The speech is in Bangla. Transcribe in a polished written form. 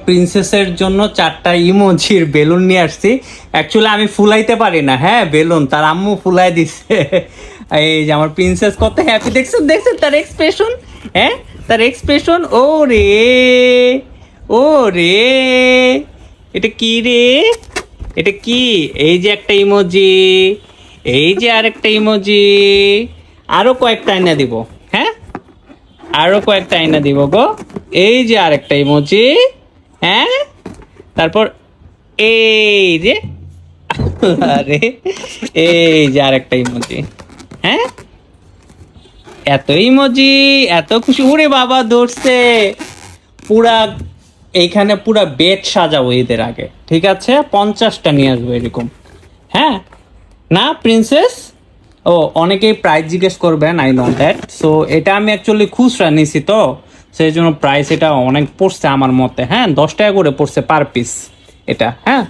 প্রিন্সেসের জন্য 4টা ইমোজির বেলুন নিয়ে আসছি। অ্যাকচুয়ালি আমি ফুলাইতে পারি না, হ্যাঁ বেলুন তার আম্মু ফুলাই দিচ্ছে। এই যে আমার প্রিন্সেস কত হ্যাপি, দেখছেন দেখছেন তার এক্সপ্রেশন, হ্যাঁ তার এক্সপ্রেশন। ও রে, ও রে, এটা কি রে, এটা কি? এই যে একটা ইমোজি, এই যে আরেকটা ইমোজি, আরো কয়েকটা আইনা দিব, হ্যাঁ আরো কয়েকটা আইনা দিব গো। এই যে আরেকটা ইমোজি, হ্যাঁ তারপর এই যে, আরে এই যে আরেকটা ইমোজি, হ্যাঁ এত ইমোজি, এত খুশি, ওরে বাবা ধরছে পুরা। এইখানে পুরা বেড সাজাবো ঈদের আগে, ঠিক আছে 50টা নিয়ে আসবো এরকম, হ্যাঁ না প্রিন্সেস। ও অনেকেই প্রাইস জিজ্ঞেস করবেন, আই নো দ্যাট। সো এটা আমি অ্যাকচুয়ালি খুচরা নিছি, তো সেই জন্য প্রাইস এটা অনেক পড়ছে আমার মতে, হ্যাঁ 10 টাকা করে পড়ছে পার পিস এটা, হ্যাঁ